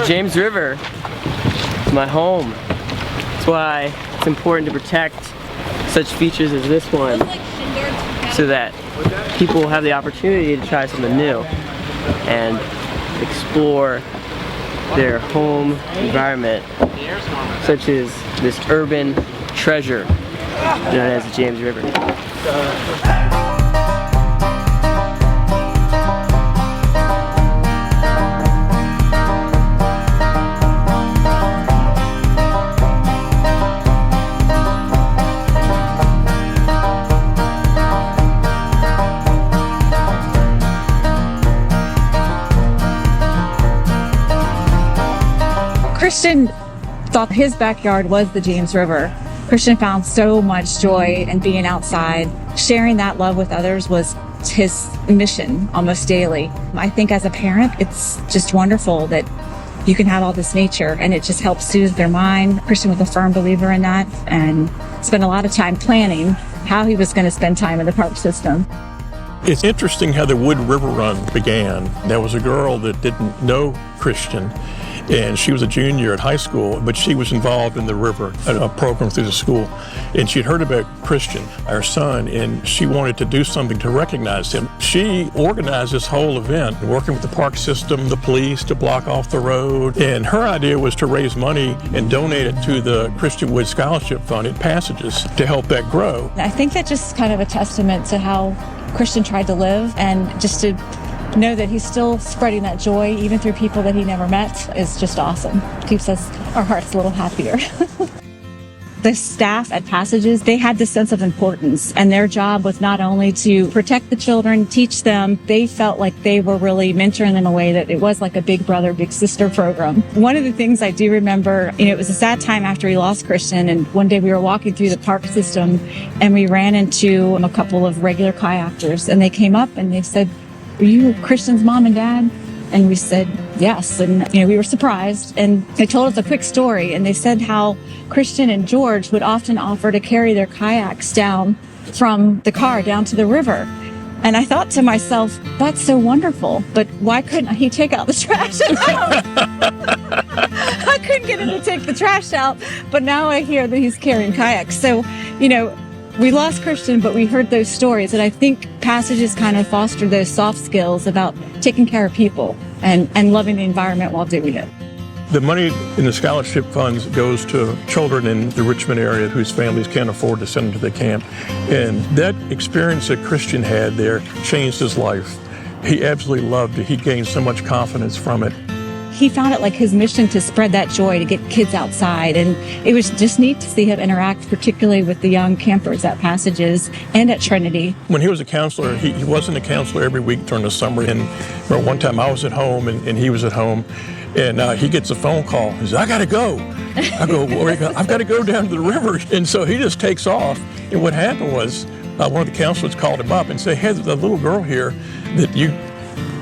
The James River is my home. That's why it's important to protect such features as this one, so that people have the opportunity to try something new and explore their home environment, such as this urban treasure known as the James River. Christian thought his backyard was the James River. Christian found so much joy in being outside. Sharing that love with others was his mission almost daily. I think as a parent, it's just wonderful that you can have all this nature, and it just helps soothe their mind. Christian was a firm believer in that and spent a lot of time planning how he was going to spend time in the park system. It's interesting how the Wood River Run began. There was a girl that didn't know Christian, and she was a junior at high school, but she was involved in the river, a program through the school. And she'd heard about Christian, our son, and she wanted to do something to recognize him. She organized this whole event, working with the park system, the police, to block off the road. And her idea was to raise money and donate it to the Christian Wood Scholarship Fund at Passages to help that grow. I think that's just kind of a testament to how Christian tried to live, and just to know that he's still spreading that joy even through people that he never met is just awesome. Keeps our hearts a little happier. The staff at Passages, they had this sense of importance, and their job was not only to protect the children, teach them, they felt like they were really mentoring them in a way that it was like a big brother, big sister program. One of the things I do remember, it was a sad time after we lost Christian, and one day we were walking through the park system and we ran into a couple of regular kayakers, and they came up and they said, "Are you Christian's mom and dad?" And we said, yes. And, we were surprised. And they told us a quick story. And they said how Christian and George would often offer to carry their kayaks down from the car down to the river. And I thought to myself, that's so wonderful. But why couldn't he take out the trash? I couldn't get him to take the trash out. But now I hear that he's carrying kayaks. So, we lost Christian, but we heard those stories, and I think Passages kind of fostered those soft skills about taking care of people and loving the environment while doing it. The money in the scholarship funds goes to children in the Richmond area whose families can't afford to send them to the camp. And that experience that Christian had there changed his life. He absolutely loved it. He gained so much confidence from it. He found it like his mission to spread that joy, to get kids outside. And it was just neat to see him interact, particularly with the young campers at Passages and at Trinity. When he was a counselor, he wasn't a counselor every week during the summer. And one time I was at home and he was at home, and he gets a phone call. He says, "I got to go." I go, "I've got to go down to the river." And so he just takes off. And what happened was one of the counselors called him up and said, "Hey, there's a little girl here that you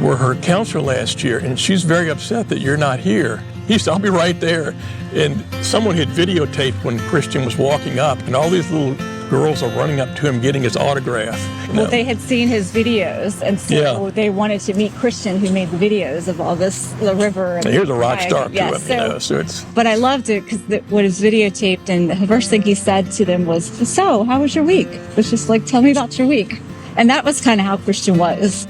were her counselor last year, and she's very upset that you're not here." He said, "I'll be right there." And someone had videotaped when Christian was walking up, and all these little girls are running up to him getting his autograph. Well, they had seen his videos, and so they wanted to meet Christian, who made the videos of all this, the river. And here's a rock star to him, so it's... But I loved it because what is videotaped, and the first thing he said to them was, "So, how was your week?" It was just like, "Tell me about your week." And that was kind of how Christian was.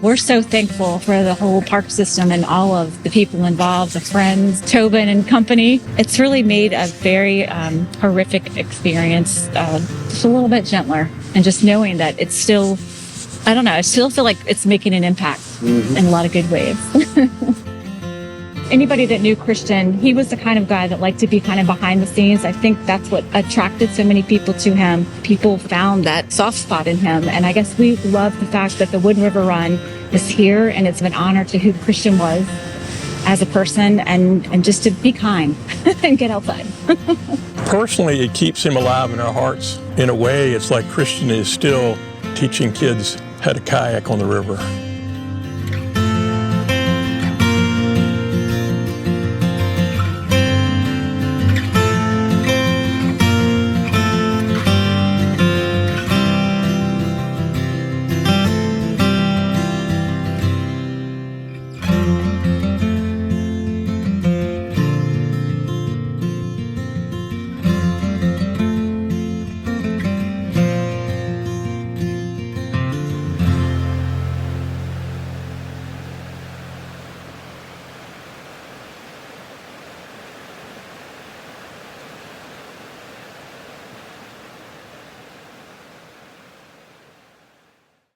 We're so thankful for the whole park system and all of the people involved, the friends, Tobin and company. It's really made a very horrific experience just a little bit gentler. And just knowing that it's still, I still feel like it's making an impact in a lot of good ways. Anybody that knew Christian, he was the kind of guy that liked to be kind of behind the scenes. I think that's what attracted so many people to him. People found that soft spot in him. And I guess we love the fact that the Wood River Run is here, and it's an honor to who Christian was as a person, and just to be kind and get outside. Personally, it keeps him alive in our hearts. In a way, it's like Christian is still teaching kids how to kayak on the river.